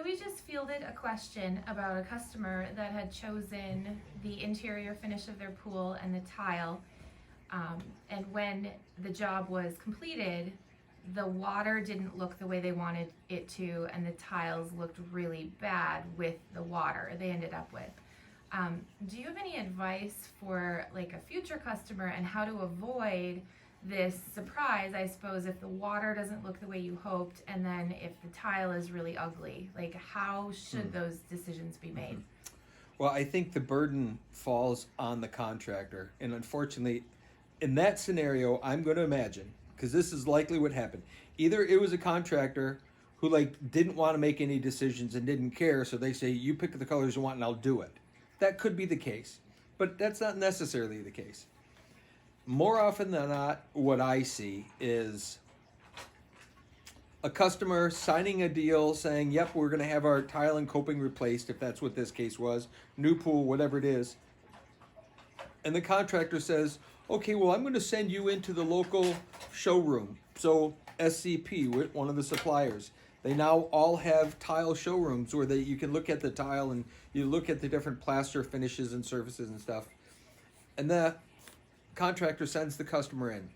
we just fielded a question about a customer that had chosen the interior finish of their pool and the tile. And when the job was completed, the water didn't look the way they wanted it to, and the tiles looked really bad with the water they ended up with. Do you have any advice for like a future customer and how to avoid this surprise, I suppose, if the water doesn't look the way you hoped, and then if the tile is really ugly? Like, how should those decisions be made? Well, I think the burden falls on the contractor. And unfortunately, in that scenario, I'm going to imagine, because this is likely what happened. Either it was a contractor who didn't want to make any decisions and didn't care, so they say, you pick the colors you want and I'll do it. That could be the case, but that's not necessarily the case. More often than not, what I see is a customer signing a deal saying, yep, we're going to have our tile and coping replaced, if that's what this case was, new pool, whatever it is. And the contractor says, okay, well, I'm going to send you into the local showroom. So SCP, one of the suppliers, they now all have tile showrooms where you can look at the tile and you look at the different plaster finishes and surfaces and stuff. And the contractor sends the customer in.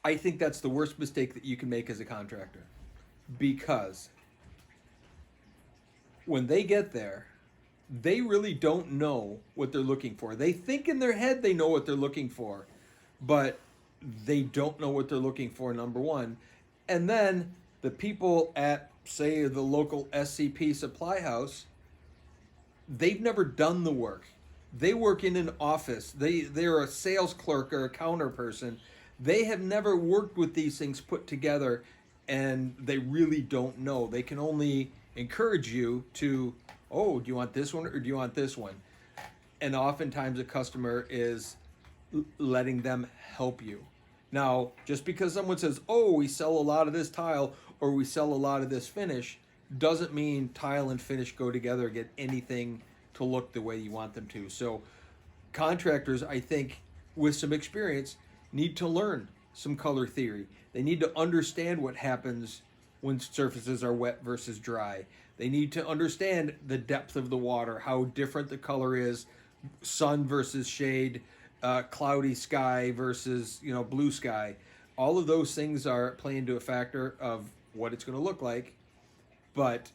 I think that's the worst mistake that you can make as a contractor, because when they get there, they really don't know what they're looking for. They think in their head they know what they're looking for, but they don't know what they're looking for, number one. And then the people at, say, the local SCP supply house, they've never done the work. They work in an office. They're a sales clerk or a counter person. They have never worked with these things put together, and they really don't know. They can only encourage you to, oh, do you want this one or do you want this one? And oftentimes a customer is letting them help you. Now, just because someone says, oh, we sell a lot of this tile or we sell a lot of this finish, doesn't mean tile and finish go together and get anything to look the way you want them to. So contractors, I think, with some experience, need to learn some color theory. They need to understand what happens when surfaces are wet versus dry. They need to understand the depth of the water, how different the color is, sun versus shade, cloudy sky versus blue sky. All of those things are play into a factor of what it's going to look like. But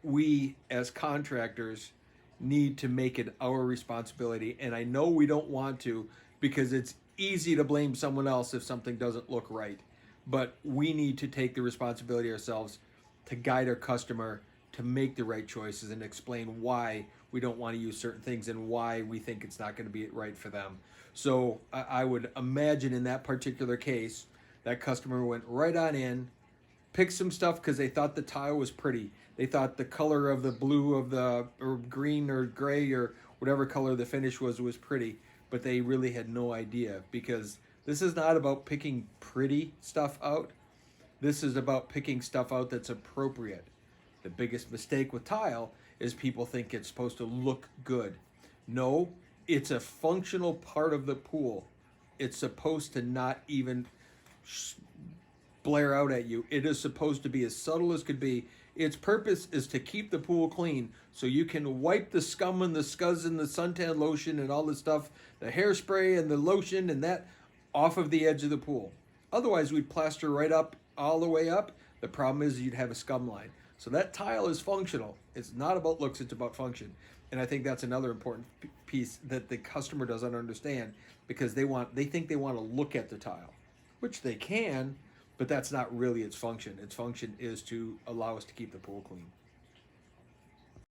we as contractors need to make it our responsibility. And I know we don't want to, because it's easy to blame someone else if something doesn't look right. But we need to take the responsibility ourselves to guide our customer to make the right choices and explain why we don't want to use certain things and why we think it's not going to be right for them. So I would imagine in that particular case, that customer went right on in, picked some stuff because they thought the tile was pretty. They thought the color of the blue of the, or green or gray or whatever color the finish was pretty, but they really had no idea, because this is not about picking pretty stuff out. This is about picking stuff out that's appropriate. The biggest mistake with tile is people think it's supposed to look good. No, it's a functional part of the pool. It's supposed to not even blare out at you. It is supposed to be as subtle as could be. Its purpose is to keep the pool clean so you can wipe the scum and the scuzz and the suntan lotion and all the stuff, the hairspray and the lotion and that off of the edge of the pool. Otherwise, we'd plaster right up, all the way up. The problem is you'd have a scum line. So that tile is functional. It's not about looks, it's about function. And I think that's another important piece that the customer doesn't understand, because they think they want to look at the tile, which they can, but that's not really its function. Its function is to allow us to keep the pool clean.